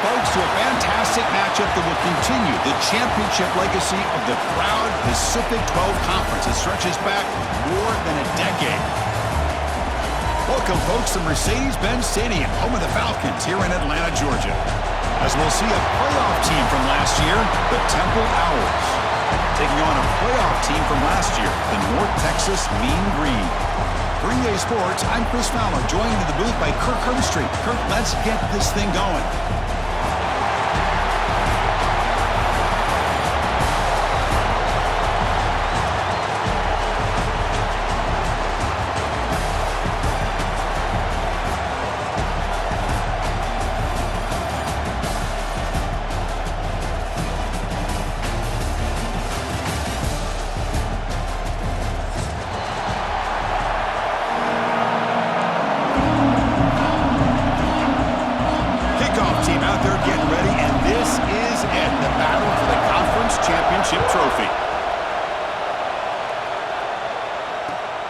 folks, to a fantastic matchup that will continue the championship legacy of the proud Pacific 12 Conference. It stretches back more than a decade. Welcome, folks, to Mercedes-Benz Stadium, home of the Falcons here in Atlanta, Georgia. As we'll see a playoff team from last year, the Temple Owls, taking on a playoff team from last year, the North Texas Mean Green. For EA Sports, I'm Chris Fowler, joined in the booth by Kirk Herbstreit. Kirk, let's get this thing going.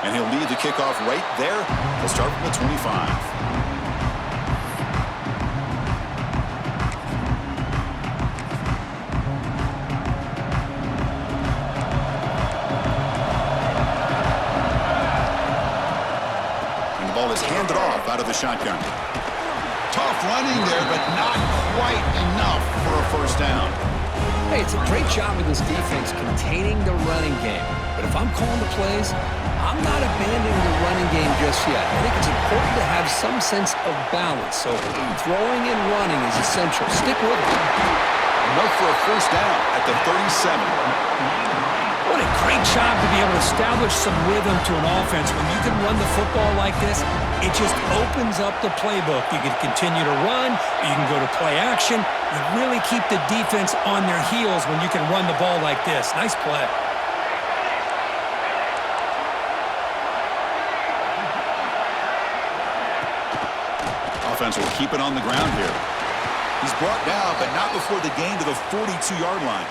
And he'll lead the kickoff right there. He'll start from the 25. And the ball is handed off out of the shotgun. Tough running there, but not quite enough for a first down. Hey, it's a great job of this defense containing the running game. But if I'm calling the plays, I'm not abandoning the running game just yet. I think it's important to have some sense of balance. So throwing and running is essential. Stick with it. Enough for a first down at the 37. What a great job to be able to establish some rhythm to an offense. When you can run the football like this, it just opens up the playbook. You can continue to run. You can go to play action. You really keep the defense on their heels when you can run the ball like this. Nice play. Offense will keep it on the ground here. He's brought down, but not before the gain to the 42-yard line.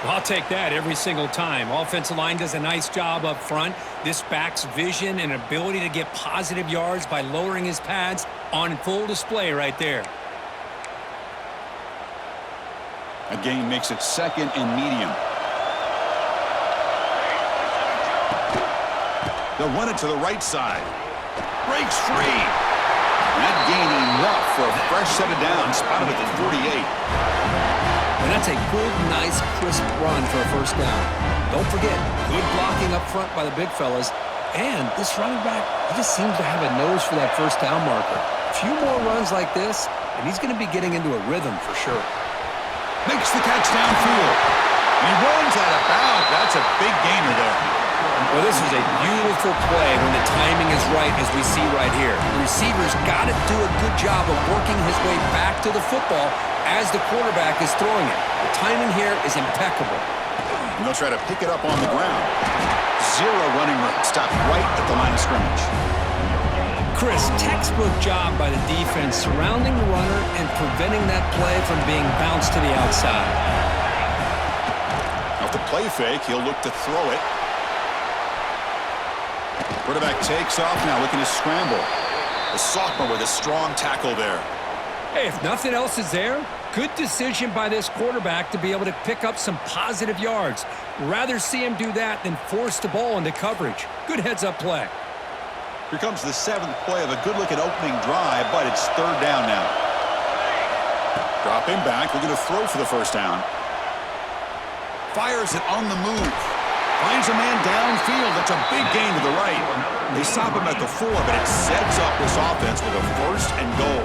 I'll take that every single time. Offensive line does a nice job up front. This backs vision and ability to get positive yards by lowering his pads on full display right there. A gain makes it second and medium. They'll run it to the right side. Breaks free. Not gaining enough for a fresh set of downs, spotted at the 48. And that's a good, nice, crisp run for a first down. Don't forget, good blocking up front by the big fellas. And this running back, he just seems to have a nose for that first down marker. A few more runs like this, and he's going to be getting into a rhythm for sure. Makes the catch downfield. He runs out of bounds. That's a big gainer there. Well, this is a beautiful play when the timing is right, as we see right here. The receiver's got to do a good job of working his way back to the football as the quarterback is throwing it. The timing here is impeccable. And they'll try to pick it up on the ground. Zero running room. Stopped right at the line of scrimmage. Chris, textbook job by the defense surrounding the runner and preventing that play from being bounced to the outside. Off the play fake, he'll look to throw it. Quarterback takes off now, looking to scramble. The sophomore with a strong tackle there. Hey, if nothing else is there, good decision by this quarterback to be able to pick up some positive yards. Rather see him do that than force the ball into coverage. Good heads-up play. Here comes the seventh play of a good-looking opening drive, but it's third down now. Dropping back, looking to throw for the first down. Fires it on the move. Finds a man downfield. That's a big gain to the right. They stop him at the 4, but it sets up this offense with a first and goal.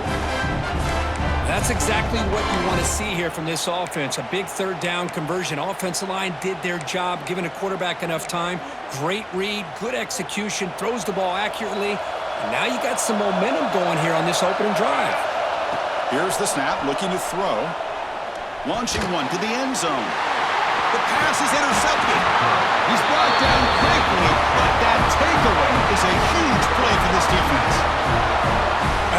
That's exactly what you want to see here from this offense. A big third down conversion. Offensive line did their job, giving a quarterback enough time. Great read, good execution, throws the ball accurately. And now you got some momentum going here on this opening drive. Here's the snap, looking to throw. Launching one to the end zone. The pass is intercepted. He's brought down quickly, but that takeaway is a huge play for this defense.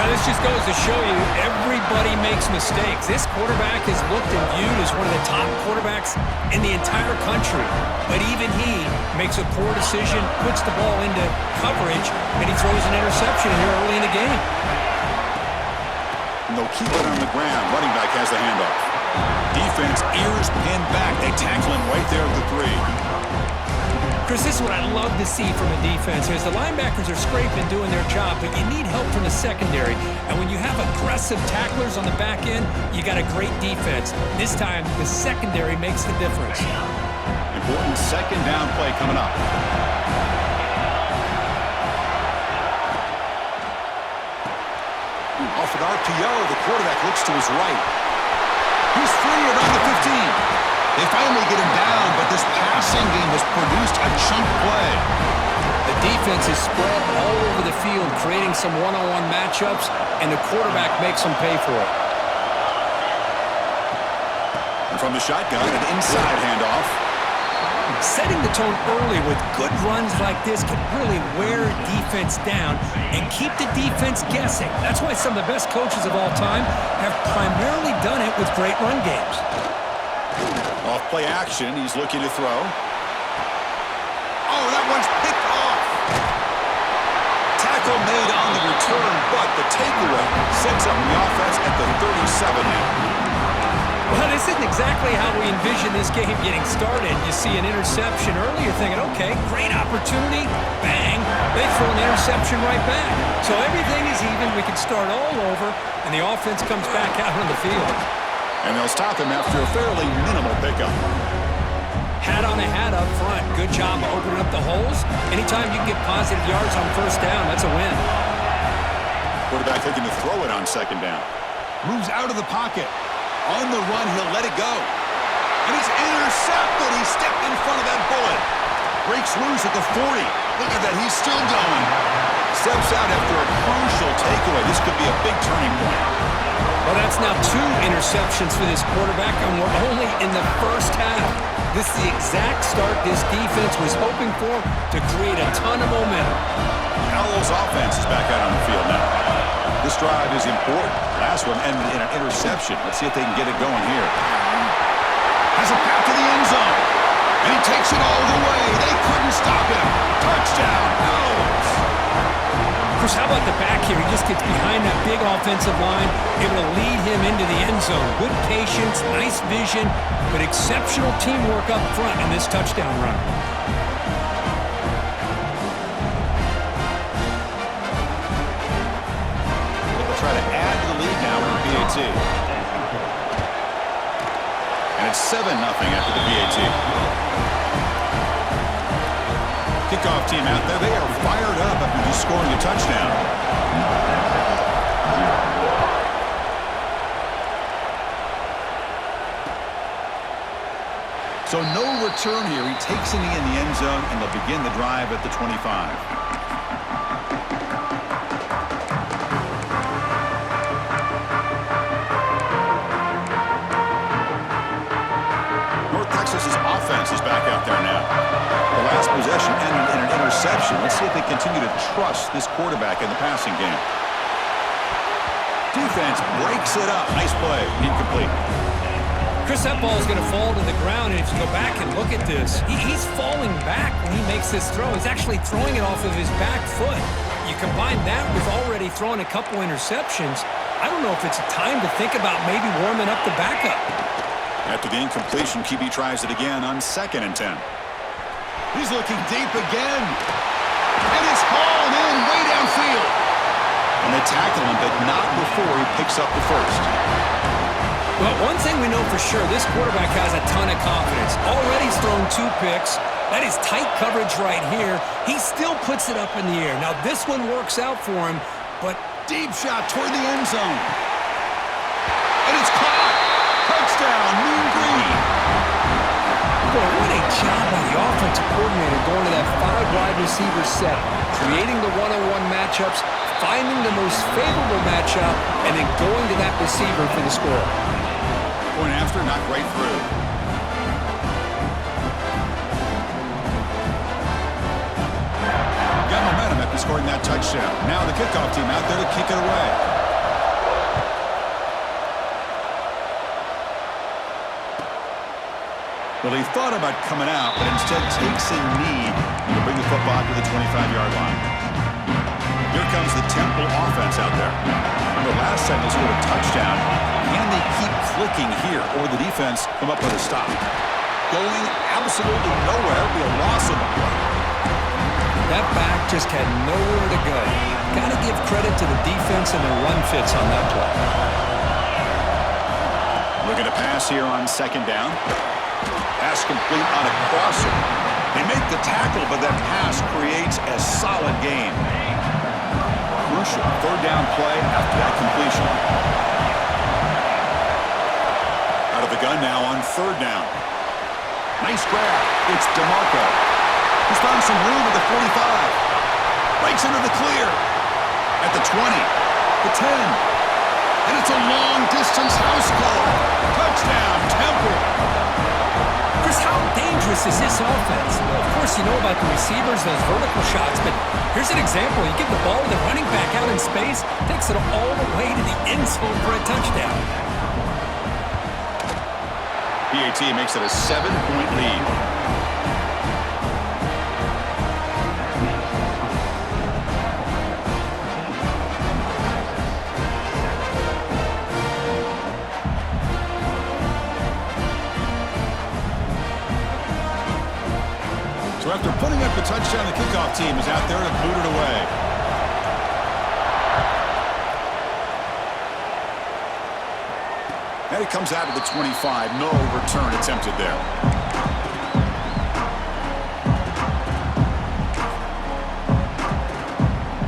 This just goes to show you everybody makes mistakes. This quarterback is looked and viewed as one of the top quarterbacks in the entire country. But even he makes a poor decision, puts the ball into coverage, and he throws an interception here early in the game. And they'll keep it on the ground. Running back has the handoff. Defense, ears pinned back. They tackle him right there at the 3. Chris, this is what I love to see from a defense. Is the linebackers are scraping, doing their job, but you need help from the secondary. And when you have aggressive tacklers on the back end, you got a great defense. This time, the secondary makes the difference. Important second down play coming up. Off an RPO, the quarterback looks to his right. He's free around the 15. They finally get him down, but this passing game has produced a chunk play. The defense is spread all over the field, creating some one-on-one matchups, and the quarterback makes them pay for it. And from the shotgun, an inside handoff. Setting the tone early with good runs like this can really wear defense down and keep the defense guessing. That's why some of the best coaches of all time have primarily done it with great run games. Off play action, he's looking to throw. Oh, that one's picked off. Tackle made on the return, but the takeaway sets up the offense at the 37 now. Well, this isn't exactly how we envision this game getting started. You see an interception early, you're thinking, okay, great opportunity, bang, they throw an interception right back. So everything is even, we can start all over, and the offense comes back out on the field. And they'll stop him after a fairly minimal pickup. Hat on a hat up front. Good job of opening up the holes. Anytime you can get positive yards on first down, that's a win. Quarterback looking to throw it on second down. Moves out of the pocket. On the run, he'll let it go. And he's intercepted. He stepped in front of that bullet. Breaks loose at the 40. Look at that. He's still going. Steps out after a crucial takeaway. This could be a big turning point. Well, that's now 2 interceptions for this quarterback, and we're only in the first half. This is the exact start this defense was hoping for to create a ton of momentum. Owls offense is back out on the field now. This drive is important. Last one ended in an interception. Let's see if they can get it going here. Has a path to the end zone. And he takes it all the way. They couldn't stop him. Touchdown, Owls. Chris, how about the back here? He just gets behind that big offensive line, able to lead him into the end zone. Good patience, nice vision, but exceptional teamwork up front in this touchdown run. They'll try to add to the lead now with the PAT. And it's 7-0 after the PAT. Kickoff team out there. They are fired up after just scoring a touchdown. So no return here. He takes it in the end zone, and they'll begin the drive at the 25. Texas's offense is back out there now. The last possession ended in an interception. Let's see if they continue to trust this quarterback in the passing game. Defense breaks it up. Nice play. Incomplete. Chris, that ball is going to fall to the ground, and if you go back and look at this, he's falling back when he makes this throw. He's actually throwing it off of his back foot. You combine that with already throwing a couple interceptions, I don't know if it's time to think about maybe warming up the backup. After the incompletion, QB tries it again on 2nd and 10. He's looking deep again. And it's hauled in way downfield. And they tackle him, but not before he picks up the first. Well, one thing we know for sure, this quarterback has a ton of confidence. Already he's thrown 2 picks. That is tight coverage right here. He still puts it up in the air. Now, this one works out for him, but deep shot toward the end zone. And it's caught. Touchdown, Mean Green. Boy, what a job by the offensive coordinator going to that 5-wide receiver set, creating the one-on-one matchups, finding the most favorable matchup, and then going to that receiver for the score. Point after, not right through. Got momentum after scoring that touchdown. Now the kickoff team out there to kick it away. Well, he thought about coming out, but instead takes a knee to bring the football to the 25-yard line. Here comes the Temple offense out there. Remember, last time they scored a touchdown. Can they keep clicking here, or the defense come up with a stop? Going absolutely nowhere. It'll be a loss of the play. That back just had nowhere to go. Got to give credit to the defense and their run fits on that play. Looking to pass here on second down. Pass complete on a crosser. They make the tackle, but that pass creates a solid gain. Crucial third down play after that completion. Out of the gun now on third down. Nice grab. It's DeMarco. He's found some room at the 45. Breaks into the clear. At the 20. The 10. And it's a long-distance house call. Touchdown, Temple. Chris, how dangerous is this offense? Well, of course, you know about the receivers, those vertical shots, but here's an example. You give the ball to the running back out in space, takes it all the way to the end zone for a touchdown. PAT makes it a 7-point lead. So after putting up the touchdown, the kickoff team is out there to boot it away. And it comes out of the 25. No return attempted there.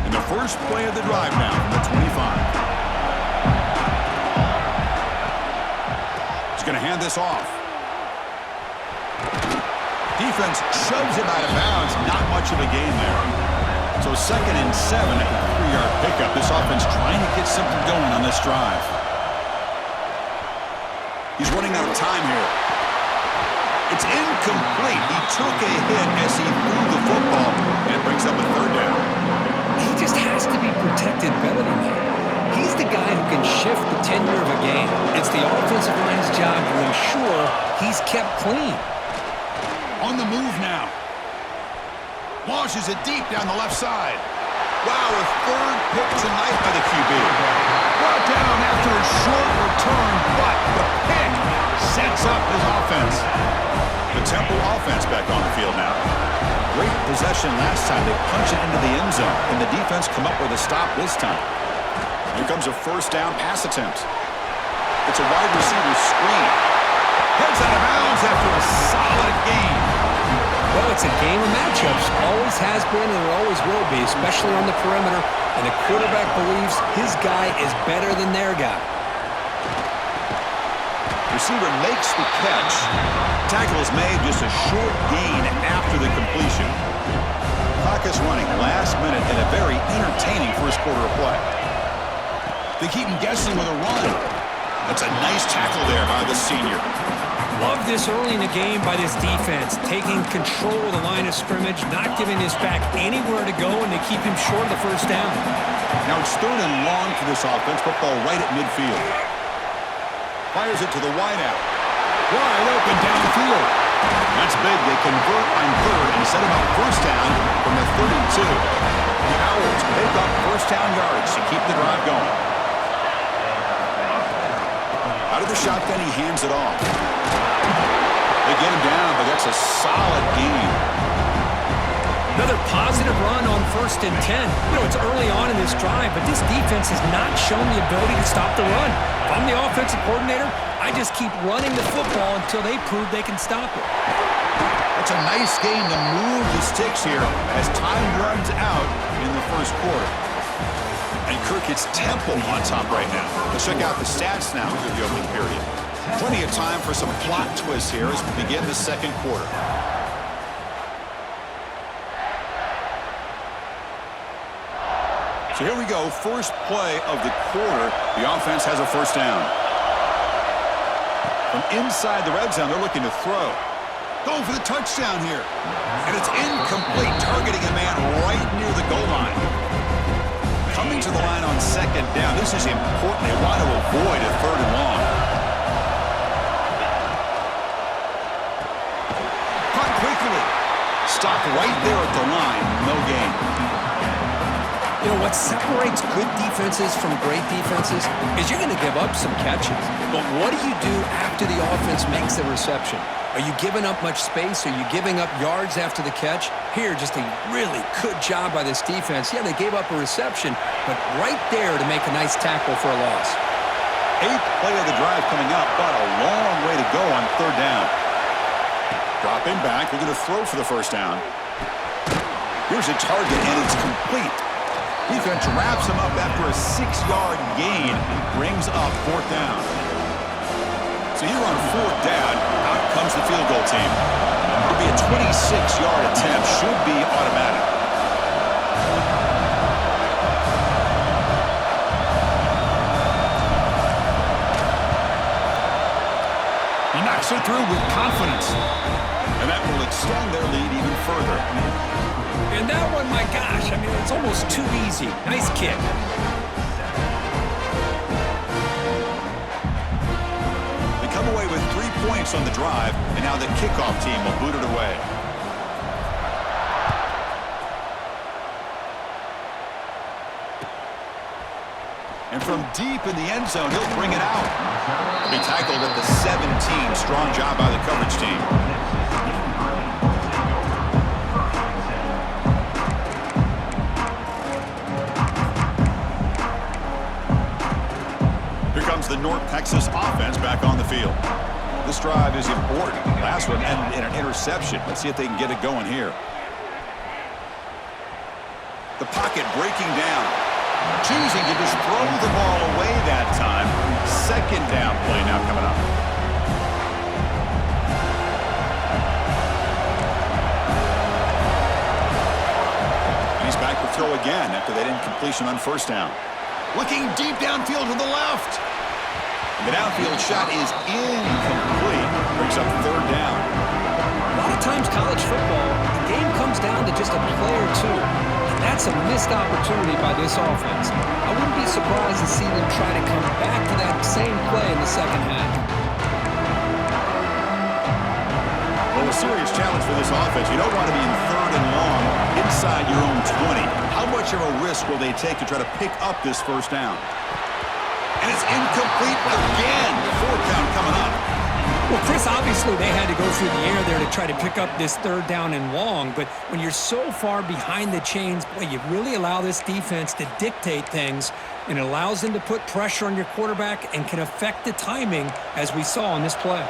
And the first play of the drive now from the 25. He's going to hand this off. Defense shoves him out of bounds. Not much of a gain there. So 2nd and 7 at the 3-yard pickup. This offense trying to get something going on this drive. He's running out of time here. It's incomplete. He took a hit as he threw the football and brings up a third down. He just has to be protected better than that. He's the guy who can shift the tenure of a game. It's the offensive line's job to ensure he's kept clean. On the move now. Launches it deep down the left side. Wow, a third pick tonight by the QB. Brought down after a short return, but the pick sets up his offense. The Temple offense back on the field now. Great possession last time. They punch it into the end zone, and the defense come up with a stop this time. Here comes a first down pass attempt. It's a wide receiver screen. Heads out of bounds after a solid gain. Well, it's a game of matchups. Always has been and it always will be, especially on the perimeter. And the quarterback believes his guy is better than their guy. Receiver makes the catch. Tackle is made, just a short gain after the completion. Clock is running last minute in a very entertaining first quarter of play. They keep him guessing with a run. That's a nice tackle there by the senior. Love this early in the game by this defense, taking control of the line of scrimmage, not giving this back anywhere to go, and they keep him short of the first down. Now it's 3rd and long for this offense. Football right at midfield. Fires it to the wideout. Wide open down the field. That's big. They convert on 3rd and set him up first down from the 32. The Owls pick up first down yards to keep the drive going. Out of the shotgun, he hands it off. They get him down, but that's a solid gain. Another positive run on 1st and 10. You know, it's early on in this drive, but this defense has not shown the ability to stop the run. If I'm the offensive coordinator, I just keep running the football until they prove they can stop it. That's a nice game to move the sticks here as time runs out in the first quarter. And Kirk, it's Temple on top right now. Let's check out the stats now through the opening period. Plenty of time for some plot twists here as we begin the second quarter. So here we go, first play of the quarter. The offense has a first down. From inside the red zone, they're looking to throw. Going for the touchdown here. And it's incomplete, targeting a man right near the goal line. Coming to the line on second down. This is important. They want to avoid a 3rd and long. Caught quickly. Stopped right there at the line. No gain. You know, what separates good defenses from great defenses is you're going to give up some catches. But what do you do after the offense makes the reception? Are you giving up much space? Are you giving up yards after the catch? Here, just a really good job by this defense. Yeah, they gave up a reception, but right there to make a nice tackle for a loss. 8th play of the drive coming up, but a long way to go on 3rd down. Dropping back, they're going to throw for the first down. Here's a target, and it's complete. Defense wraps him up after a 6-yard gain. Brings up 4th down. So here on 4th down, out comes the field goal team. It'll be a 26-yard attempt. Should be automatic. He knocks it through with confidence. And that will extend their lead even further. And that one, my gosh, I mean, it's almost too easy. Nice kick. They come away with 3 points on the drive, and now the kickoff team will boot it away. And from deep in the end zone, he'll bring it out. He'll be tackled at the 17. Strong job by the coverage team. The North Texas offense back on the field. This drive is important. Last one ended in an interception. Let's see if they can get it going here. The pocket breaking down. Choosing to just throw the ball away that time. 2nd down play now coming up. And he's back to throw again after that incompletion on 1st down. Looking deep downfield to the left. The downfield shot is incomplete. Brings up 3rd down. A lot of times college football, the game comes down to just a play or two. And that's a missed opportunity by this offense. I wouldn't be surprised to see them try to come back to that same play in the 2nd half. Well, a serious challenge for this offense. You don't want to be in 3rd and long inside your own 20. How much of a risk will they take to try to pick up this 1st down? And it's incomplete again. 4th down coming up. Well, Chris, obviously they had to go through the air there to try to pick up this 3rd down and long, but when you're so far behind the chains, boy, you really allow this defense to dictate things, and it allows them to put pressure on your quarterback and can affect the timing, as we saw on this play.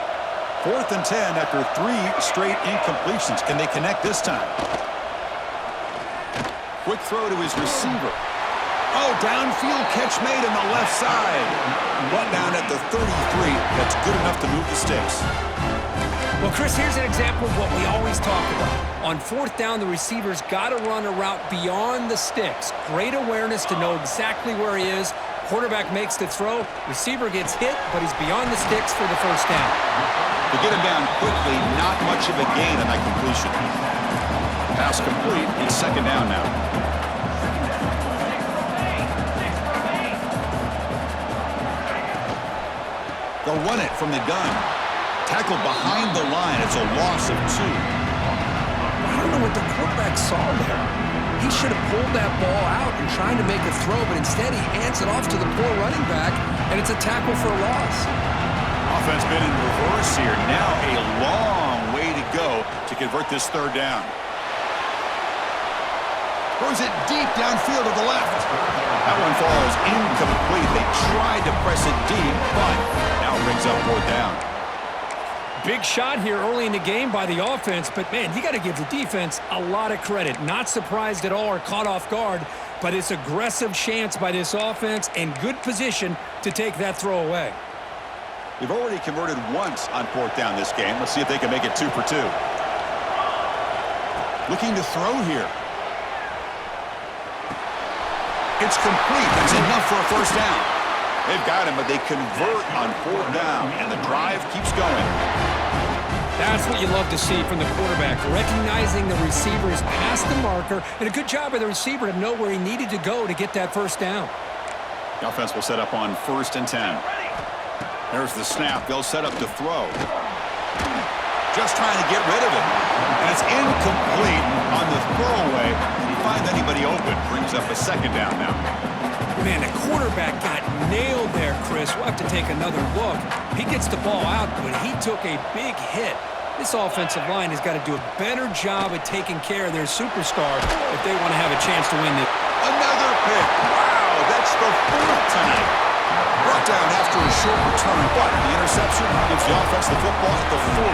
4th and 10 after 3 straight incompletions. Can they connect this time? Quick throw to his receiver. Oh, downfield catch made on the left side. Brought down at the 33. That's good enough to move the sticks. Well, Chris, here's an example of what we always talk about. On 4th down, the receiver's got to run a route beyond the sticks. Great awareness to know exactly where he is. Quarterback makes the throw. Receiver gets hit, but he's beyond the sticks for the 1st down. To get him down quickly, not much of a gain on that completion. Pass complete. It's 2nd down now. They'll run it from the gun. Tackled behind the line. It's a loss of 2. I don't know what the quarterback saw there. He should have pulled that ball out and trying to make a throw, but instead he hands it off to the poor running back, and it's a tackle for a loss. Offense been in reverse here. Now a long way to go to convert this 3rd down. Throws it deep downfield to the left. That one falls incomplete. They tried to press it deep, but now it brings up 4th down. Big shot here early in the game by the offense, but, man, you got to give the defense a lot of credit. Not surprised at all or caught off guard, but it's aggressive chance by this offense and good position to take that throw away. They've already converted once on 4th down this game. Let's see if they can make it 2 for 2. Looking to throw here. It's complete. That's enough for a 1st down. They've got him, but they convert on 4th down, and the drive keeps going. That's what you love to see from the quarterback, recognizing the receiver is past the marker, and a good job by the receiver to know where he needed to go to get that 1st down. The offense will set up on 1st and 10. There's the snap. They'll set up to throw. Just trying to get rid of it. And it's incomplete on the throwaway. find anybody open. Brings up a second down now. Man, the quarterback got nailed there, Chris. We'll have to take another look. He gets the ball out, but he took a big hit. This offensive line has got to do a better job at taking care of their superstar if they want to have a chance to win this. Another pick. Wow, that's the fourth tonight. Brought down after a short return, but the interception gives the offense the football at the 40.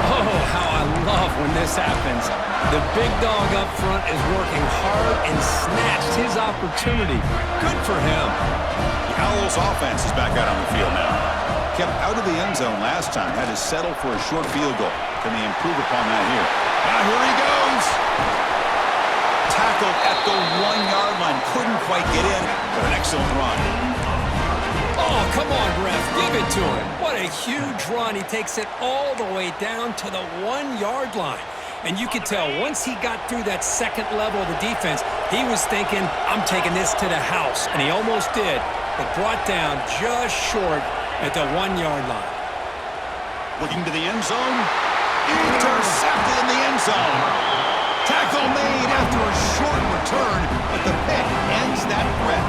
Oh, how I love when this happens. The big dog up front is working hard and snatched his opportunity. Good for him. The Owls offense is back out on the field now. Kept out of the end zone last time, had to settle for a short field goal. Can they improve upon that here? Now here he goes. Tackled at the 1-yard line. Couldn't quite get in, but an excellent run. Oh, come on, ref. Give it to him. What a huge run. He takes it all the way down to the 1-yard line. And you could tell once he got through that second level of the defense, he was thinking, I'm taking this to the house. And he almost did, but brought down just short at the 1-yard line. Looking to the end zone. Intercepted in the end zone. Tackle made after a short return, but the pick ends that threat.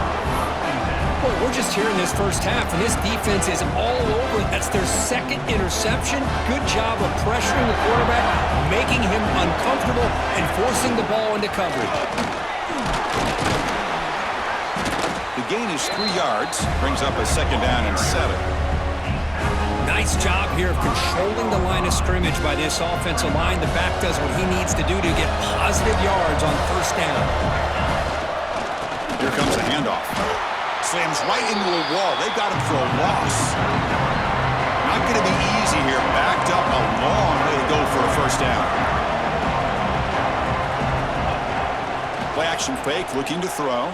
Boy, we're just here in this first half, and this defense is all over. That's their second interception. Good job of pressuring the quarterback, making him uncomfortable, and forcing the ball into coverage. The gain is 3 yards, brings up a second down and 7. Nice job here of controlling the line of scrimmage by this offensive line. The back does what he needs to do to get positive yards on first down. Here comes the handoff. Slams right into a wall. They got him for a loss. Not going to be easy here. Backed up a long way to go for a first down. Play action fake, looking to throw.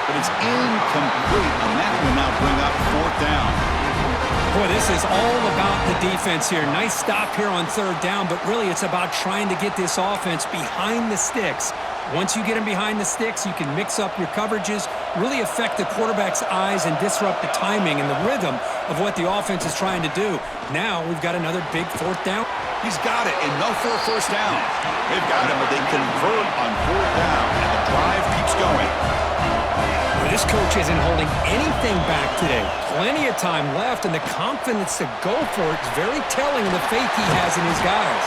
But it's incomplete, and that will now bring up fourth down. Boy, this is all about the defense here. Nice stop here on third down, but really it's about trying to get this offense behind the sticks. Once you get him behind the sticks, you can mix up your coverages, really affect the quarterback's eyes and disrupt the timing and the rhythm of what the offense is trying to do. Now we've got another big fourth down. He's got it, enough for a first down. They've got him, but they convert on fourth down, and the drive keeps going. This coach isn't holding anything back today. Plenty of time left, and the confidence to go for it is very telling of the faith he has in his guys.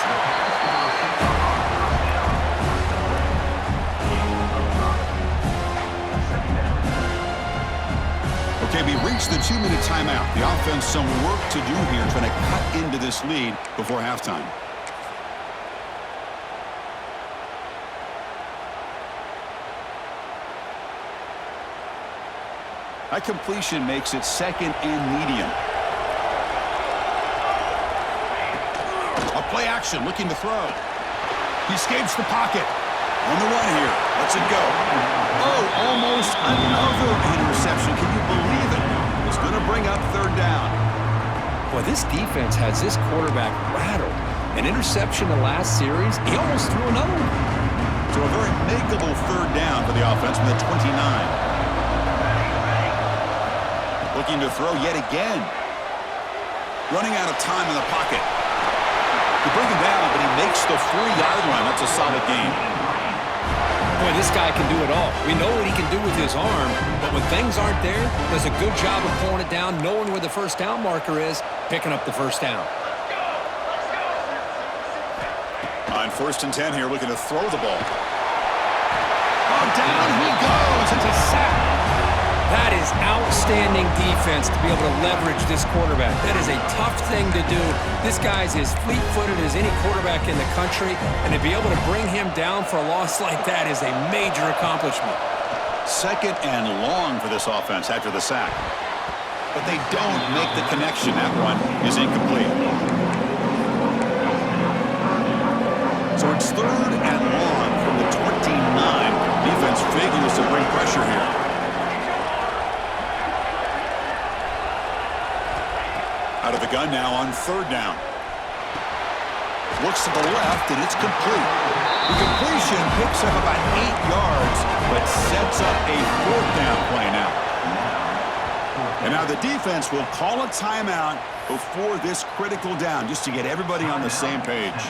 Okay, we reached the 2-minute timeout. The offense some work to do here, trying to cut into this lead before halftime. That completion makes it second and medium. A play action, looking to throw. He escapes the pocket. On the run here. Lets it go. Oh, almost another interception. Can you believe it? It's going to bring up third down. Boy, this defense has this quarterback rattled. An interception the last series, he almost threw another one. So a very makeable third down for the offense from the 29. Looking to throw yet again. Running out of time in the pocket. They bring him down, but he makes the 4-yard line. That's a solid gain. Boy, this guy can do it all. We know what he can do with his arm, but when things aren't there, does a good job of pulling it down, knowing where the first down marker is, picking up the first down. On 1st and 10 here, looking to throw the ball. Oh, down he goes. It's a sack. That is outstanding defense to be able to leverage this quarterback. That is a tough thing to do. This guy's as fleet-footed as any quarterback in the country, and to be able to bring him down for a loss like that is a major accomplishment. Second and long for this offense after the sack. But they don't make the connection. That one is incomplete. So it's third and long from the 29. Defense figures to bring pressure here. Out of the gun now on third down. Looks to the left, and it's complete. The completion picks up about 8 yards, but sets up a fourth down play now. And now the defense will call a timeout before this critical down, just to get everybody on the same page.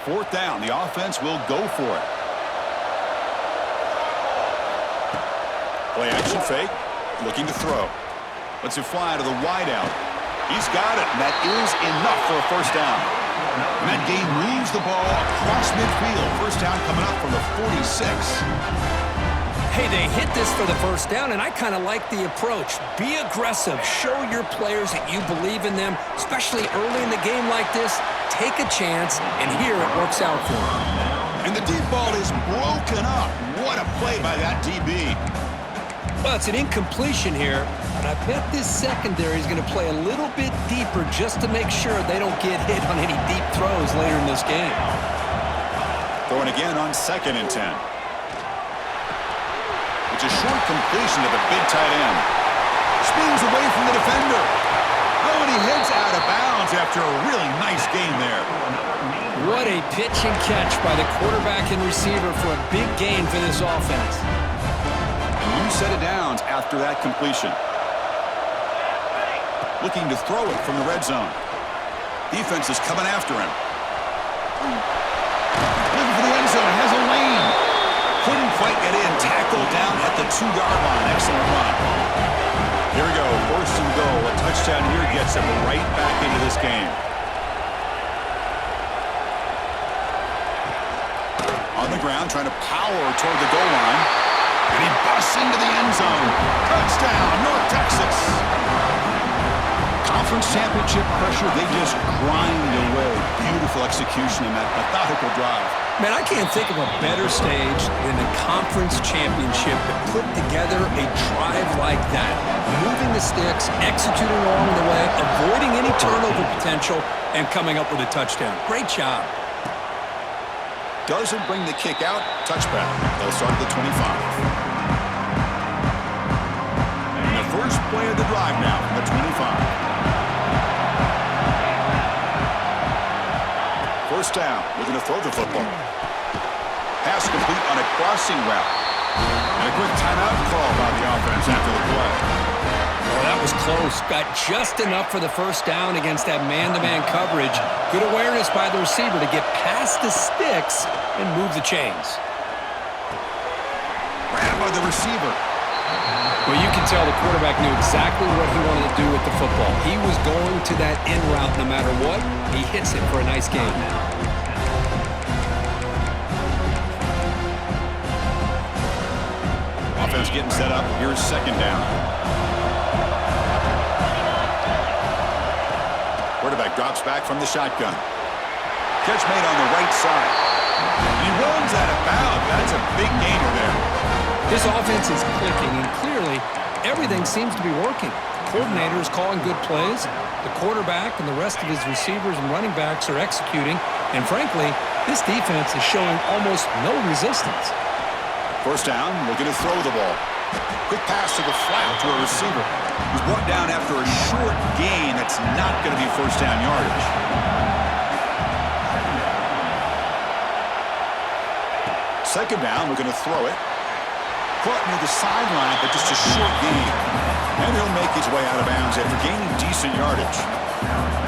4th down. The offense will go for it. Play action fake. Looking to throw. Lets it fly to the wideout. He's got it, and that is enough for a 1st down. And that game moves the ball across midfield. 1st down coming up from the 46. Hey, they hit this for the 1st down, and I kind of like the approach. Be aggressive. Show your players that you believe in them, especially early in the game like this. Take a chance, and here it works out for them. And the deep ball is broken up. What a play by that DB. Well, it's an incompletion here, but I bet this secondary is going to play a little bit deeper just to make sure they don't get hit on any deep throws later in this game. Throwing again on 2nd and 10. It's a short completion to the big tight end. Spins away from the defender. Oh, and he heads out of bounds after a really nice game there. What a pitch and catch by the quarterback and receiver for a big gain for this offense. New set of downs after that completion. Looking to throw it from the red zone. Defense is coming after him. Looking for the end zone. Has a lane. Couldn't quite get in. Tackled down at the 2-yard line. Excellent run. Here we go. 1st and goal. A touchdown here gets him right back into this game. On the ground, trying to power toward the goal line. And he busts into the end zone. Touchdown, North Texas. Conference championship pressure, they just grind away. Beautiful execution in that methodical drive. Man, I can't think of a better stage than the conference championship to put together a drive like that. Moving the sticks, executing along the way, avoiding any turnover potential, and coming up with a touchdown. Great job. Doesn't bring the kick out. Touchback. They'll start at the 25. And the first play of the drive now from the 25. 1st down. Looking to throw the football. Pass complete on a crossing route. And a quick timeout call by the offense after the play. Oh, that was close. Got just enough for the 1st down against that man-to-man coverage. Good awareness by the receiver to get past the sticks and move the chains. Grabbed by the receiver. Well, you can tell the quarterback knew exactly what he wanted to do with the football. He was going to that in route no matter what. He hits it for a nice gain. Offense getting set up. Here's 2nd down. Quarterback drops back from the shotgun. Catch made on the right side. He runs out of bounds. That's a big gainer there. This offense is clicking, and clearly everything seems to be working. The coordinator is calling good plays. The quarterback and the rest of his receivers and running backs are executing. And frankly, this defense is showing almost no resistance. 1st down, looking to throw the ball. Quick pass to the flat to a receiver. He's brought down after a short gain. That's not going to be 1st down yardage. 2nd down, looking to throw it. Caught near the sideline, but just a short gain. And he'll make his way out of bounds after gaining decent yardage.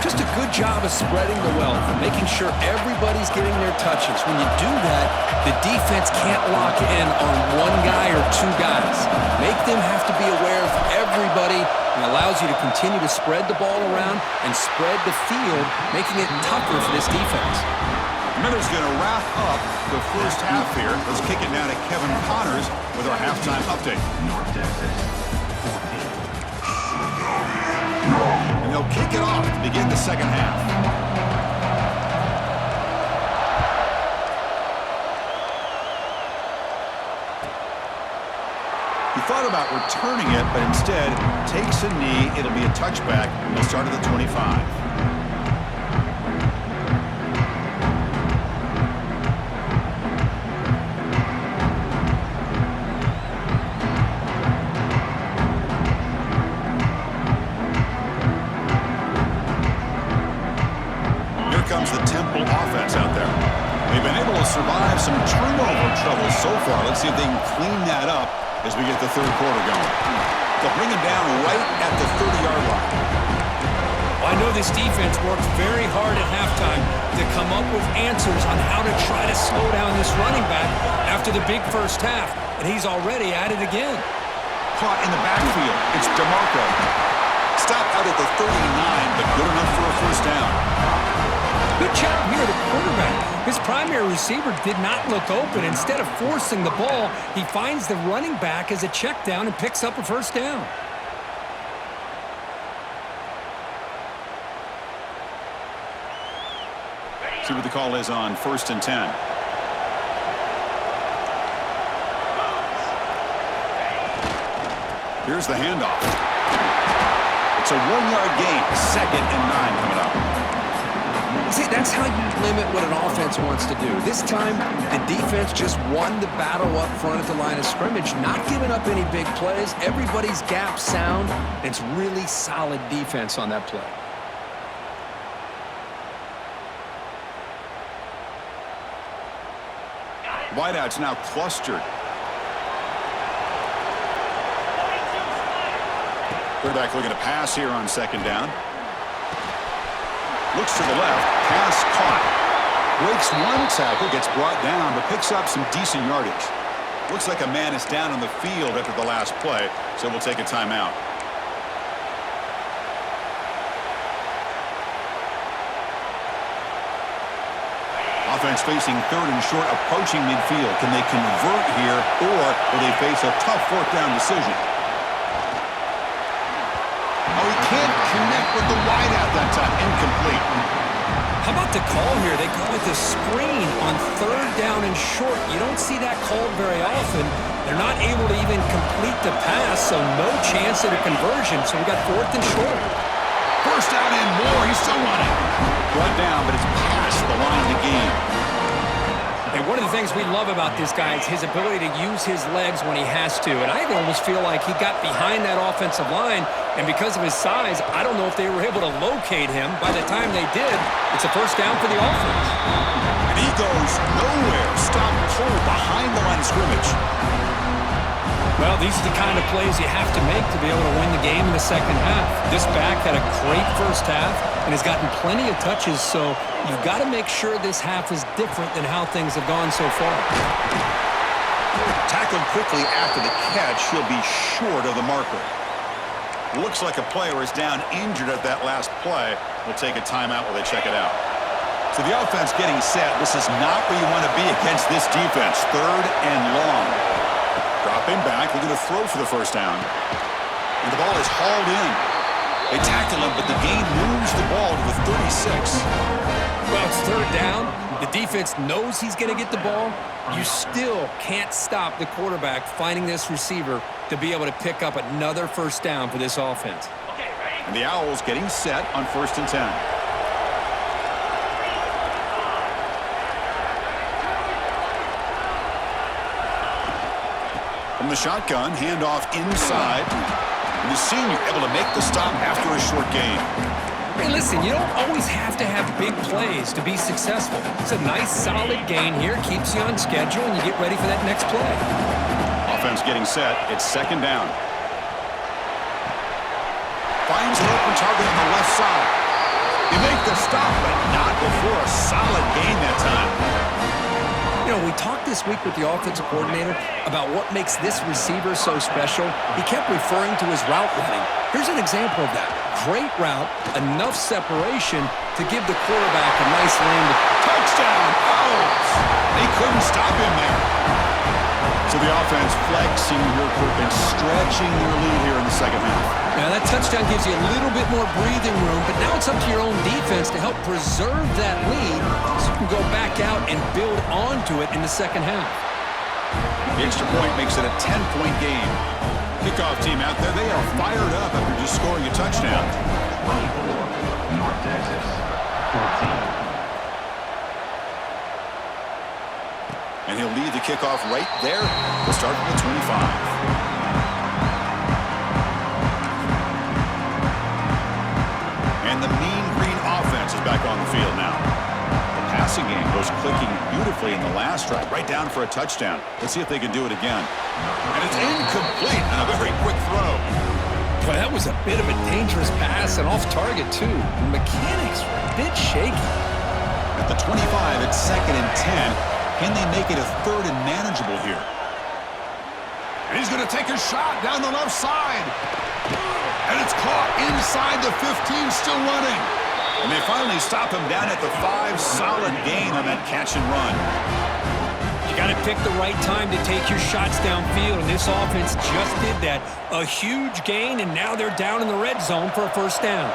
Just a good job of spreading the wealth and making sure everybody's getting their touches. When you do that, the defense can't lock in on one guy or 2 guys. Make them have to be aware of everybody, and allows you to continue to spread the ball around and spread the field, making it tougher for this defense. Miller's going to wrap up the 1st half here. Let's kick it now to Kevin Connors with our halftime update. North Texas, 14. And they'll kick it off to begin the 2nd half. He thought about returning it, but instead takes a knee. It'll be a touchback. They'll start at the 25. Comes the Temple offense out there. They've been able to survive some turnover trouble so far. Let's see if they can clean that up as we get the 3rd quarter going. They'll bring him down right at the 30-yard line. Well, I know this defense worked very hard at halftime to come up with answers on how to try to slow down this running back after the big first half, and he's already at it again. Caught in the backfield. It's DeMarco. Stop out at the 39, but good enough for a first down. Good job here, the quarterback. His primary receiver did not look open. Instead of forcing the ball, he finds the running back as a check down and picks up a first down. See what the call is on 1st and 10. Here's the handoff. It's a 1-yard gain. 2nd and 9 coming up. See, that's how you limit what an offense wants to do. This time, the defense just won the battle up front at the line of scrimmage, not giving up any big plays. Everybody's gap sound. It's really solid defense on that play. Wideouts now clustered. Quarterback looking to pass here on 2nd down. Looks to the left. Pass caught. Breaks one tackle, gets brought down, but picks up some decent yardage. Looks like a man is down on the field after the last play, so we'll take a timeout. Offense facing 3rd and short, approaching midfield. Can they convert here, or will they face a tough 4th down decision? Oh, he can't connect with the wideout that time. Incomplete. How about the call here? They call it the screen on 3rd down and short. You don't see that called very often. They're not able to even complete the pass, so no chance at a conversion. So we got 4th and short. First down and more. He's still running. Brought down, but it's past the line of the game. And one of the things we love about this guy is his ability to use his legs when he has to. And I almost feel like he got behind that offensive line, and because of his size, I don't know if they were able to locate him. By the time they did, it's a first down for the offense. And he goes nowhere. Stop cold behind the line of scrimmage. Well, these are the kind of plays you have to make to be able to win the game in the second half. This back had a great first half and has gotten plenty of touches, so you've got to make sure this half is different than how things have gone so far. Tackled quickly after the catch. He'll be short of the marker. Looks like a player is down injured at that last play. We'll take a timeout while they check it out. So the offense getting set. This is not where you want to be against this defense. 3rd and long. Dropping back, looking to throw for the first down. And the ball is hauled in. They tackle him, but the gain moves the ball to the 36. Well, it's 3rd down. The defense knows he's going to get the ball. You still can't stop the quarterback finding this receiver to be able to pick up another first down for this offense. And the Owls getting set on 1st and 10. From the shotgun, handoff inside. And the senior able to make the stop after a short gain. Hey, listen, you don't always have to have big plays to be successful. It's a nice, solid gain here. Keeps you on schedule, and you get ready for that next play. Offense getting set. It's 2nd down. Finds an open target on the left side. You make the stop, but not before a solid gain that time. You know, we talked this week with the offensive coordinator about what makes this receiver so special. He kept referring to his route running. Here's an example of that. Great route, enough separation to give the quarterback a nice lane. Touchdown! Oh! They couldn't stop him there. So the offense flexing real quick and stretching their lead here in the second half. Now that touchdown gives you a little bit more breathing room, but now it's up to your own defense to help preserve that lead so you can go back out and build onto it in the second half. The extra point makes it a 10-point game. Kickoff team out there, they are fired up after just scoring a touchdown. 24, North Texas, 14. And he'll lead the kickoff right there. We'll start from the 25. And the Mean Green offense is back on the field now. The passing game goes clicking beautifully in the last drive, right down for a touchdown. Let's see if they can do it again. And it's incomplete on a very quick throw. Boy, that was a bit of a dangerous pass and off target, too. The mechanics were a bit shaky. At the 25, it's 2nd and 10. Can they make it a 3rd and manageable here? And he's going to take a shot down the left side. And it's caught inside the 15, still running. And they finally stop him down at the 5. Solid gain on that catch and run. You got to pick the right time to take your shots downfield, and this offense just did that. A huge gain, and now they're down in the red zone for a first down.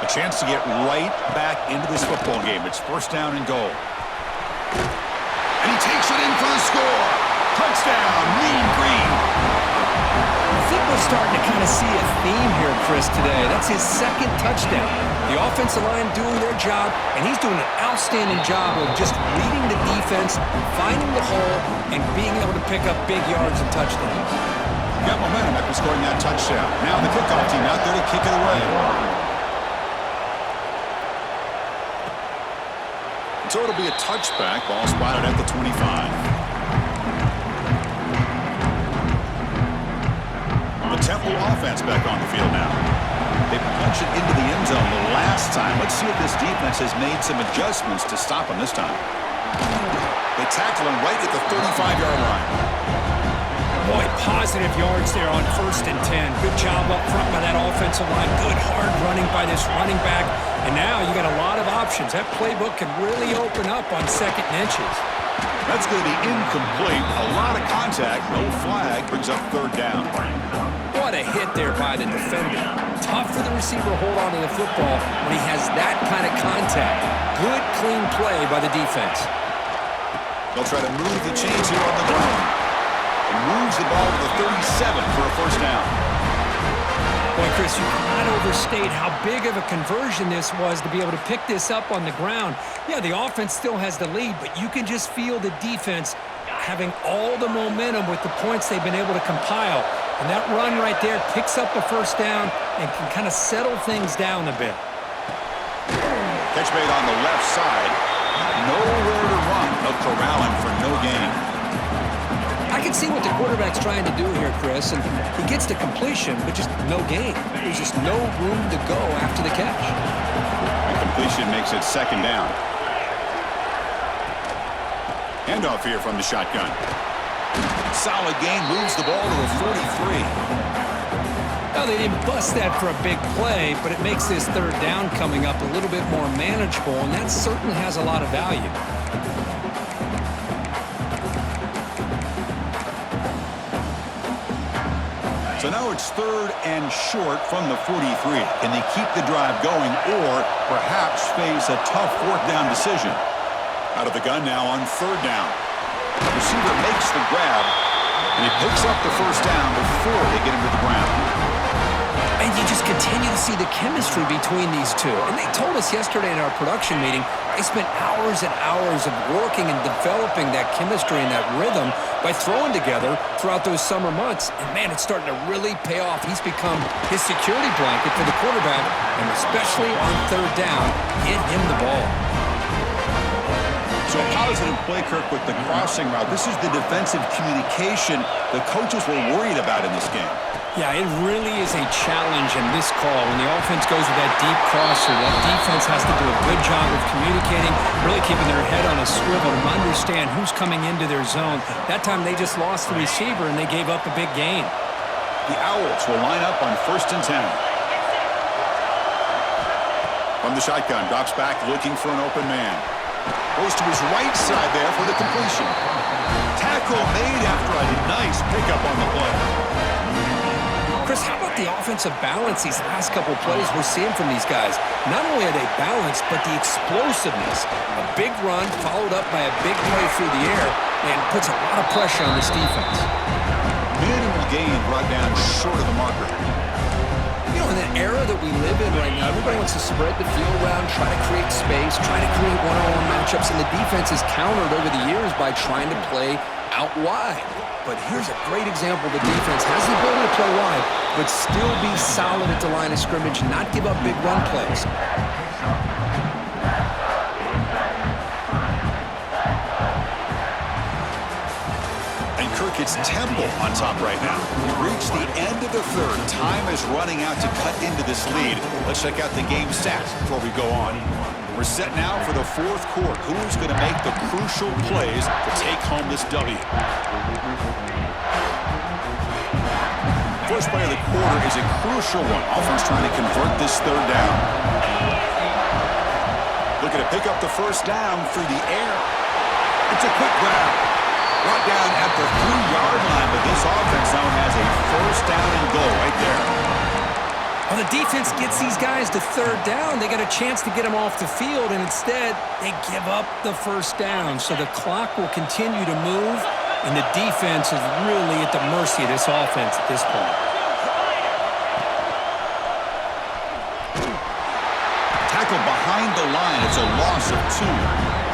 A chance to get right back into this football game. It's 1st down and goal. And he takes it in for the score. Touchdown, Mean Green. I think we're starting to kind of see a theme here, Chris, today. That's his 2nd touchdown. The offensive line doing their job, and he's doing an outstanding job of just reading the defense, finding the hole, and being able to pick up big yards and touchdowns. Got momentum after scoring that touchdown. Now the kickoff team out there to kick it away. So it'll be a touchback. Ball spotted at the 25. The Temple offense back on the field now. They punch it into the end zone the last time. Let's see if this defense has made some adjustments to stop him this time. They tackle him right at the 35-yard line. Boy, positive yards there on 1st and 10. Good job up front by that offensive line. Good hard running by this running back. And now you got a lot of options. That playbook can really open up on 2nd and inches. That's going to be incomplete. A lot of contact. No flag. Brings up 3rd down. What a hit there by the defender. Tough for the receiver to hold on to the football when he has that kind of contact. Good, clean play by the defense. They'll try to move the chains here on the ground. And moves the ball to the 37 for a 1st down. Boy, Chris, you cannot overstate how big of a conversion this was to be able to pick this up on the ground. Yeah, the offense still has the lead, but you can just feel the defense having all the momentum with the points they've been able to compile. And that run right there picks up a 1st down and can kind of settle things down a bit. Catch made on the left side. Nowhere to run. They'll corral him for no gain. I can see what the quarterback's trying to do here, Chris, and he gets to completion, but just no gain. There's just no room to go after the catch. The completion makes it 2nd down. Handoff here from the shotgun. Solid gain, moves the ball to the 43. Now, they didn't bust that for a big play, but it makes this 3rd down coming up a little bit more manageable, and that certainly has a lot of value. So now it's 3rd and short from the 43. Can they keep the drive going or perhaps face a tough 4th down decision? Out of the gun now on 3rd down. The receiver makes the grab, and he picks up the 1st down before they get him to the ground. And you just continue to see the chemistry between these two. And they told us yesterday in our production meeting, they spent hours and hours of working and developing that chemistry and that rhythm by throwing together throughout those summer months. And, man, it's starting to really pay off. He's become his security blanket for the quarterback, and especially on 3rd down, get him the ball. So a positive play, Kirk, with the crossing route. This is the defensive communication the coaches were worried about in this game. Yeah, it really is a challenge in this call. When the offense goes with that deep crosser, that defense has to do a good job of communicating, really keeping their head on a swivel and understand who's coming into their zone. That time they just lost the receiver and they gave up a big gain. The Owls will line up on 1st and 10. From the shotgun, drops back looking for an open man. Goes to his right side there for the completion. Tackle made after a nice pickup on the play. Chris, how about the offensive balance these last couple plays we're seeing from these guys? Not only are they balanced, but the explosiveness. A big run followed up by a big play through the air and puts a lot of pressure on this defense. Minimal gain brought down short of the marker. You know, in the era that we live in right now, everybody wants to spread the field around, try to create space, try to create one-on-one matchups, and the defense is countered over the years by trying to play out wide. But here's a great example. The defense has the ability to play wide, but still be solid at the line of scrimmage and not give up big run plays. Kirk, it's Temple on top right now. We've reached the end of the third. Time is running out to cut into this lead. Let's check out the game stats before we go on. We're set now for the fourth quarter. Who's going to make the crucial plays to take home this W? First play of the quarter is a crucial one. Offense trying to convert this third down. Looking to pick up the first down through the air. It's a quick grab. Brought down at the 3-yard line, but this offense now has a first down and goal right there. Well, the defense gets these guys to third down. They got a chance to get them off the field, and instead they give up the first down. So the clock will continue to move, and the defense is really at the mercy of this offense at this point. Tackle behind the line. It's a loss of 2.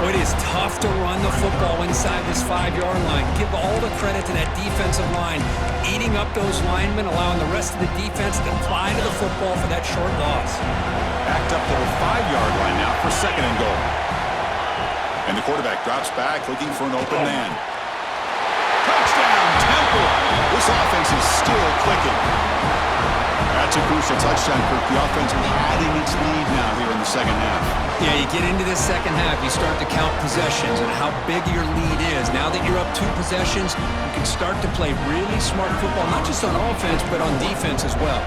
It is tough to run the football inside this 5-yard line. Give all the credit to that defensive line, eating up those linemen, allowing the rest of the defense to fly to the football for that short loss. Backed up to the 5-yard line now for second and goal. And the quarterback drops back, looking for an open man. Touchdown, Temple! This offense is still clicking. That's a crucial touchdown, Kirk. The offense padding its lead now here in the second half. Yeah, you get into this second half, you start to count possessions and how big your lead is. Now that you're up 2 possessions, you can start to play really smart football, not just on offense, but on defense as well.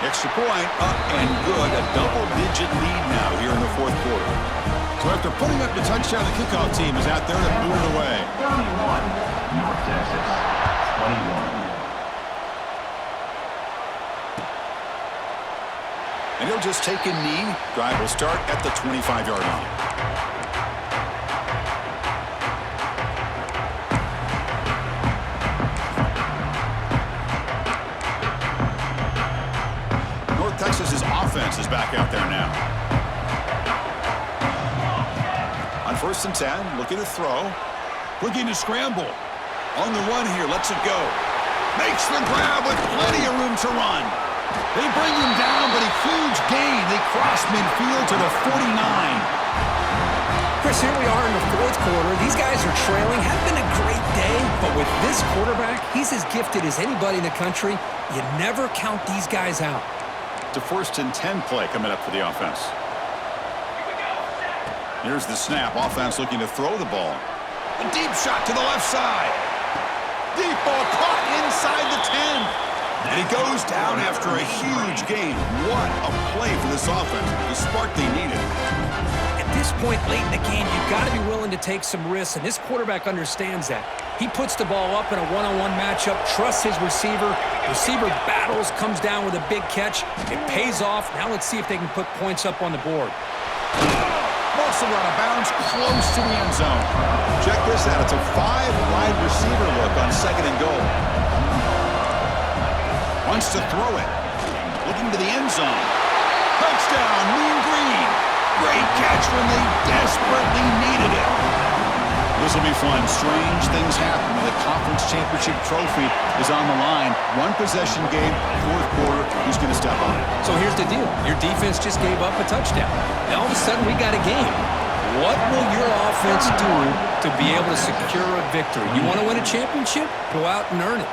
Extra point, up and good. A double-digit lead now here in the fourth quarter. So after putting up the touchdown, the kickoff team is out there to boot it away. 31, North Texas, 21. And he'll just take a knee. Drive will start at the 25-yard line. North Texas's offense is back out there now. On 1st and 10, looking to throw. Looking to scramble. On the run here, lets it go. Makes the grab with plenty of room to run. They bring him down, but a huge gain. They cross midfield to the 49. Chris, here we are in the fourth quarter. These guys are trailing. Hadn't been a great day, but with this quarterback, he's as gifted as anybody in the country. You never count these guys out. To 1st and 10 play coming up for the offense. Here's the snap. Offense looking to throw the ball. A deep shot to the left side. Deep ball caught inside the 10. And he goes down after a huge gain. What a play for this offense. The spark they needed. At this point late in the game, you've got to be willing to take some risks, and this quarterback understands that. He puts the ball up in a one-on-one matchup, trusts his receiver. Receiver battles, comes down with a big catch. It pays off. Now let's see if they can put points up on the board. Also out of bounds, close to the end zone. Check this out. It's a 5-wide receiver look on second and goal. Wants to throw it. Looking to the end zone. Touchdown, Mean Green. Great catch when they desperately needed it. This will be fun. Strange things happen when the conference championship trophy is on the line. One possession game, fourth quarter. Who's going to step on it? So here's the deal. Your defense just gave up a touchdown. Now all of a sudden we got a game. What will your offense do to be able to secure a victory? You want to win a championship? Go out and earn it.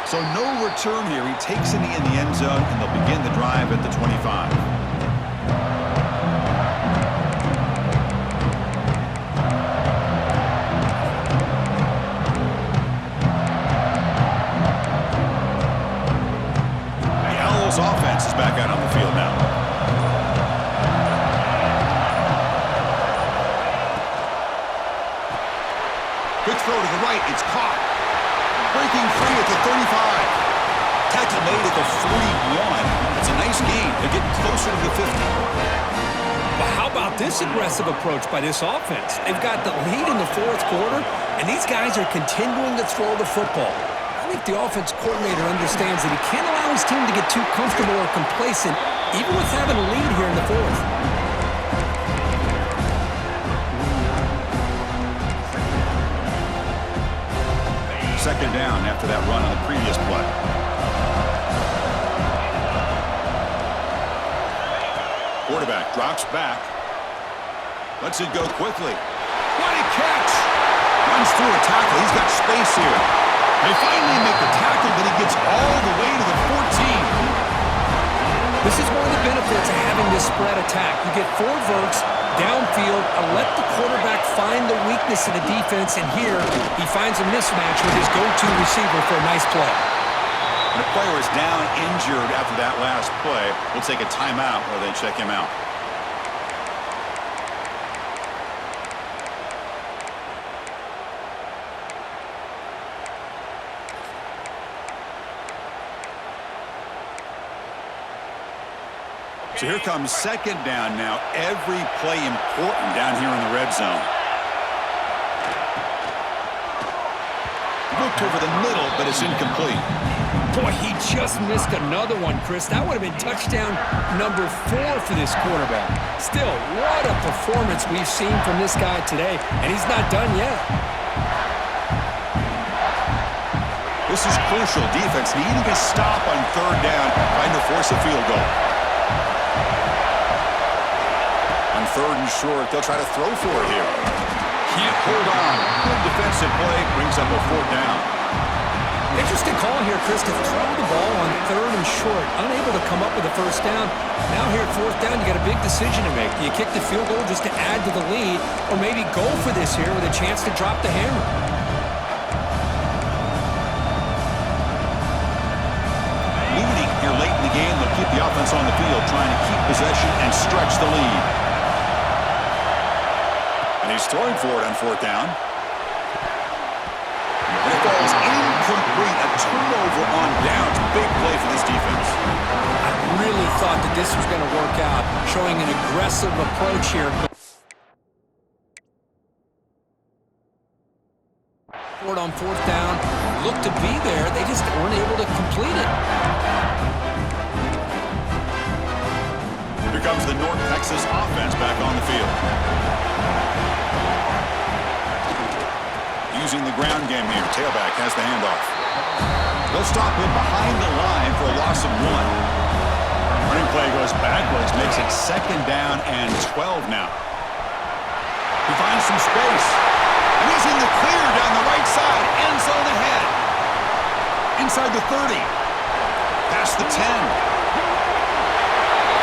So no return here. He takes it in the end zone, and they'll begin the drive at the 25. The Owls offense is back out on the field now. Quick throw to the right. It's caught. Breaking free at the 35. Tackle made at the 41. That's a nice gain. They're getting closer to the 50. But how about this aggressive approach by this offense? They've got the lead in the fourth quarter, and these guys are continuing to throw the football. I think the offense coordinator understands that he can't allow his team to get too comfortable or complacent, even with having a lead here in the fourth. Second down after that run on the previous play. Quarterback drops back. Lets it go quickly. What a catch! runs through a tackle. He's got space here. They finally make the tackle, but he gets all the way to the 14. This is one of the benefits of having this spread attack. You get 4 verts downfield and let the quarterback find the weakness of the defense, and here he finds a mismatch with his go-to receiver for a nice play. And the player is down injured after that last play. We'll take a timeout while they check him out. So here comes second down now. Every play important down here in the red zone. Looked over the middle, but it's incomplete. Boy, he just missed another one, Chris. That would have been touchdown number 4 for this quarterback. Still, what a performance we've seen from this guy today, and he's not done yet. This is crucial. Defense needing a stop on third down, trying to force a field goal. On third and short, they'll try to throw for it here. Can't hold on. Good defensive play, brings up a 4th down. Interesting call here, Chris, to throw the ball on third and short. Unable to come up with a first down. Now here at 4th down, you got a big decision to make. Do you kick the field goal just to add to the lead, or maybe go for this here with a chance to drop the hammer? Leading here late in the game, they'll keep the offense on the field, trying to keep possession and stretch the lead. And he's throwing for it on 4th down. And it falls incomplete. A turnover on downs. Big play for this defense. I really thought that this was going to work out, showing an aggressive approach here. On 4th down, looked to be there. They just weren't able to complete it. Here comes the North Texas offense back on the field. Using the ground game here. Tailback has the handoff. They'll stop him behind the line for a loss of 1. Running play goes backwards, makes it 2nd down and 12 now. He finds some space. And he's in the clear down the right side. End zone ahead. Inside the 30. Past the 10.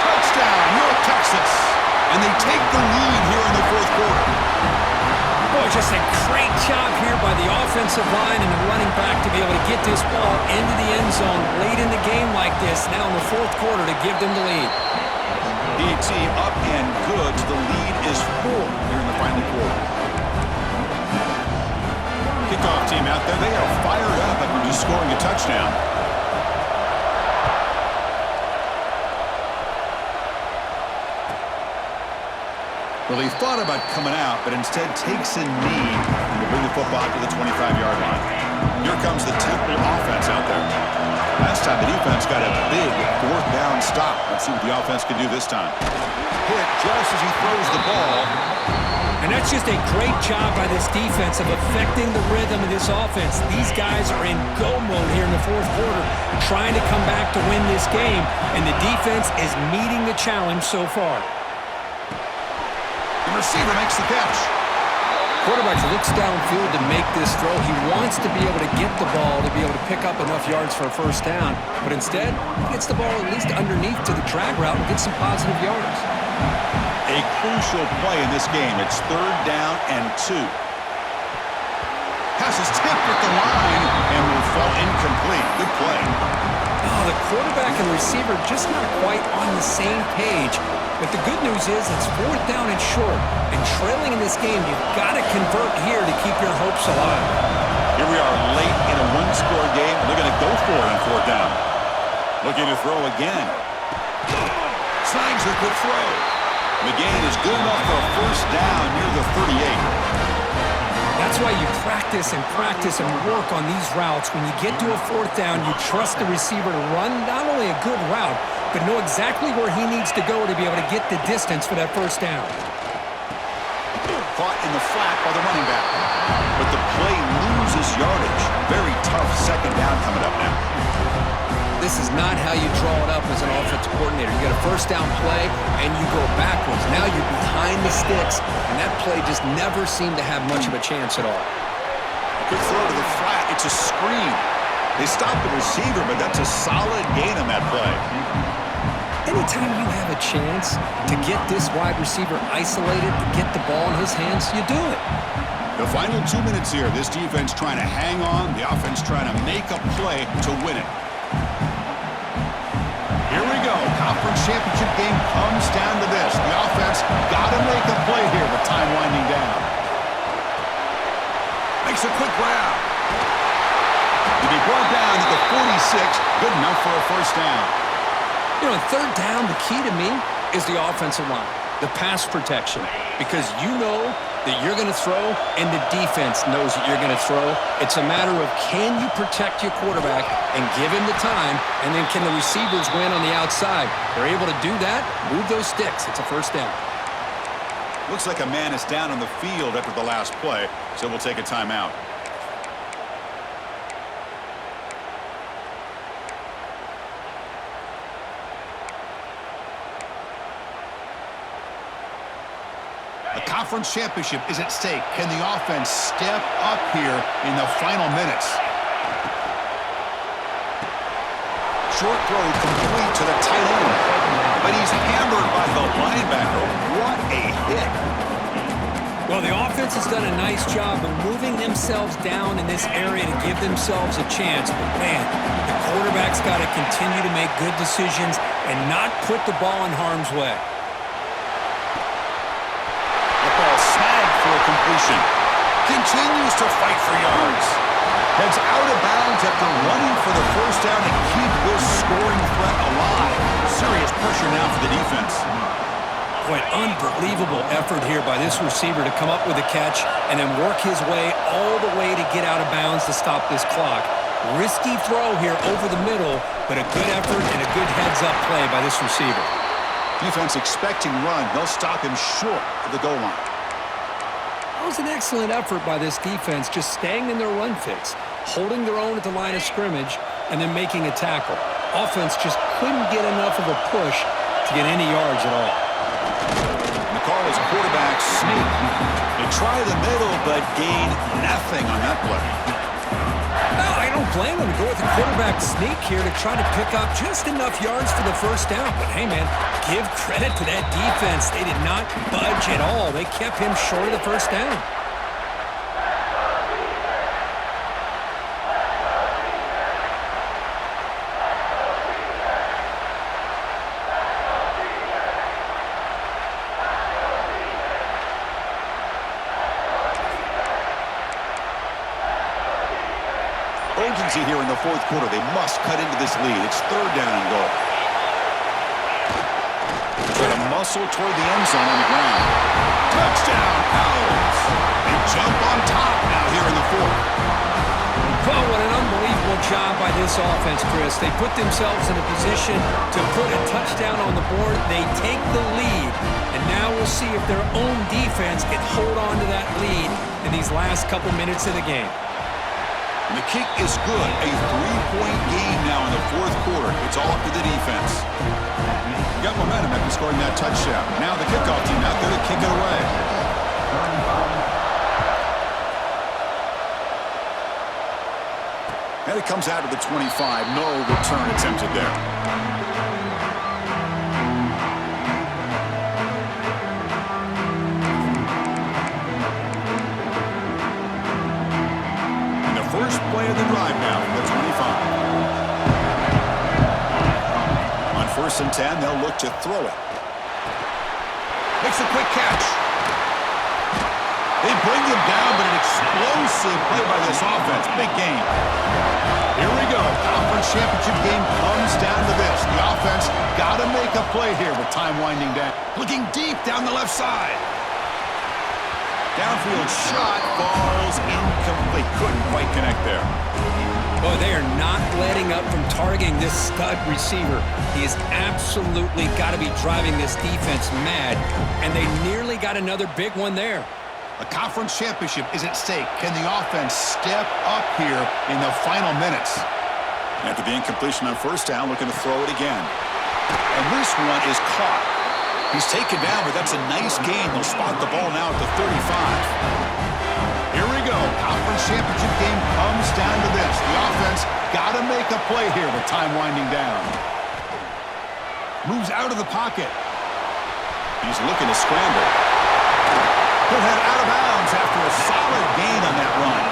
Touchdown, North Texas. And they take the lead here in the 4th quarter. Boy, just a great job here by the offensive line and the running back to be able to get this ball into the end zone late in the game like this, now in the 4th quarter, to give them the lead. DT up and good. The lead is 4 here in the final quarter. Kickoff team out there. They are fired up after just scoring a touchdown. Well, he thought about coming out, but instead takes a knee to bring the football to the 25-yard line. Here comes the Temple offense out there. Last time the defense got a big 4th down stop. Let's see what the offense can do this time. Hit just as he throws the ball. And that's just a great job by this defense of affecting the rhythm of this offense. These guys are in go mode here in the 4th quarter, trying to come back to win this game, and the defense is meeting the challenge so far. The receiver makes the catch. Quarterback looks downfield to make this throw. He wants to be able to get the ball to be able to pick up enough yards for a first down, but instead, he gets the ball at least underneath to the drag route and gets some positive yards. A crucial play in this game. It's 3rd down and 2. Pass is tipped at the line and will fall incomplete. Good play. Oh, the quarterback and receiver just not quite on the same page. But the good news is it's 4th down and short. And trailing in this game, you've got to convert here to keep your hopes alive. Here we are late in a 1-score game. They're going to go for it on 4th down. Looking to throw again. Snags a good throw. McGinn is good enough for a first down near the 38. That's why you practice and work on these routes. When you get to a 4th down, you trust the receiver to run not only a good route, but know exactly where he needs to go to be able to get the distance for that first down. Caught in the flat by the running back. But the play loses yardage. Very tough 2nd down coming up now. This is not how you draw it up as an offensive coordinator. You get a first down play, and you go backwards. Now you're behind the sticks, and that play just never seemed to have much of a chance at all. Quick throw to the flat. It's a screen. They stopped the receiver, but that's a solid gain on that play. Anytime you have a chance to get this wide receiver isolated, to get the ball in his hands, you do it. The final 2 minutes here. This defense trying to hang on. The offense trying to make a play to win it. Here we go. Conference championship game comes down to this. The offense got to make a play here with time winding down. Makes a quick grab. To be brought down to the 46. Good enough for a first down. You know, third down, the key to me is the offensive line, the pass protection, because you know that you're going to throw and the defense knows that you're going to throw. It's a matter of can you protect your quarterback and give him the time, and then can the receivers win on the outside? They're able to do that, move those sticks. It's a first down. Looks like a man is down on the field after the last play, so we'll take a timeout. The conference championship is at stake. Can the offense step up here in the final minutes? Short throw complete to the tight end. But he's hammered by the linebacker. What a hit. Well, the offense has done a nice job of moving themselves down in this area to give themselves a chance. But, man, the quarterback's got to continue to make good decisions and not put the ball in harm's way. Snagged for a completion. Continues to fight for yards. Heads out of bounds after running for the first down to keep this scoring threat alive. Serious pressure now for the defense. Boy, unbelievable effort here by this receiver to come up with a catch and then work his way all the way to get out of bounds to stop this clock. Risky throw here over the middle, but a good effort and a good heads-up play by this receiver. Defense expecting run. They'll stop him short of the goal line. That was an excellent effort by this defense, just staying in their run fix, holding their own at the line of scrimmage, and then making a tackle. Offense just couldn't get enough of a push to get any yards at all. And the call is quarterback sneak. They try the middle, but gain nothing on that play. No, I don't blame him to go with the quarterback sneak here to try to pick up just enough yards for the first down. But, hey, man, give credit to that defense. They did not budge at all. They kept him short of the first down. Urgency here in the fourth quarter. They must cut into this lead. It's third down and goal. Try to muscle toward the end zone on the ground. Touchdown, Owls. They jump on top now here in the fourth. Well, what an unbelievable job by this offense, Chris. They put themselves in a position to put a touchdown on the board. They take the lead, and now we'll see if their own defense can hold on to that lead in these last couple minutes of the game. And the kick is good. A 3-point game now in the fourth quarter. It's all up to the defense. Got momentum after scoring that touchdown. Now the kickoff team out there to kick it away. And it comes out of the 25. No return attempted there. First play of the drive now from the 25. On 1st and 10, they'll look to throw it. Makes a quick catch. They bring him down, but an explosive play by this offense. Big game. Here we go. Conference championship game comes down to this. The offense got to make a play here with time winding down. Looking deep down the left side. Downfield shot falls incomplete. Couldn't quite connect there. Boy, they are not letting up from targeting this stud receiver. He has absolutely got to be driving this defense mad, and they nearly got another big one there. A conference championship is at stake. Can the offense step up here in the final minutes? After the incompletion on first down, looking to throw it again. And this one is caught. He's taken down, but that's a nice gain. They'll spot the ball now at the 35. Here we go. Conference championship game comes down to this. The offense got to make a play here with time winding down. Moves out of the pocket. He's looking to scramble. He'll head out of bounds after a solid gain on that run.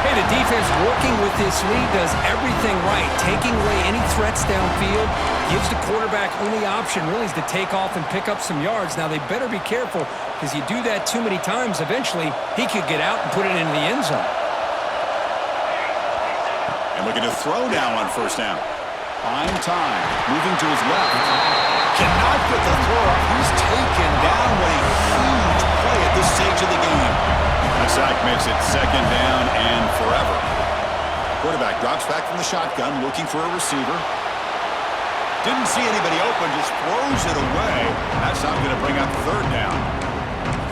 Hey, the defense working with this lead does everything right. Taking away any threats downfield gives the quarterback only option really is to take off and pick up some yards. Now, they better be careful because you do that too many times, eventually he could get out and put it into the end zone. And looking to throw now on first down. Fine time. Moving to his left. Cannot get the throw up. He's taken down with a huge play at this stage of the game. That sack makes it second down and forever. Quarterback drops back from the shotgun, looking for a receiver. Didn't see anybody open, just throws it away. That's not going to bring up third down.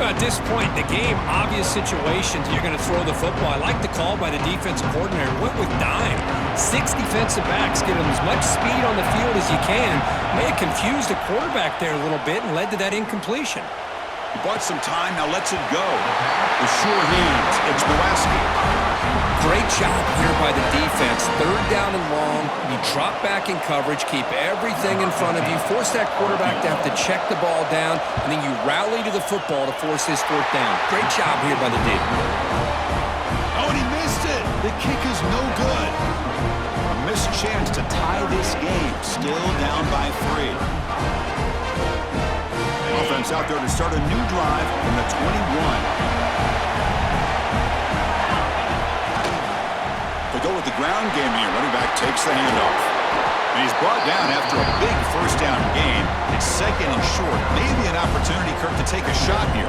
At this point in the game, obvious situations, you're going to throw the football. I like the call by the defensive coordinator. Went with dime. 6 defensive backs. Get them as much speed on the field as you can. May have confused the quarterback there a little bit and led to that incompletion. He bought some time, now lets it go. With sure hands, it's Nowinski. Great job here by the defense. Third down and long. You drop back in coverage, keep everything in front of you, force that quarterback to have to check the ball down, and then you rally to the football to force his fourth down. Great job here by the D. Oh, and he missed it. The kick is no good. A missed chance to tie this game. Still down by 3. Offense out there to start a new drive from the 21. They go with the ground game here. Running back takes the handoff. And he's brought down after a big first down gain. It's second and short. Maybe an opportunity, Kirk, to take a shot here.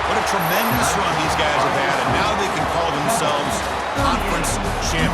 What a tremendous run these guys have had, and now they can call themselves conference champions.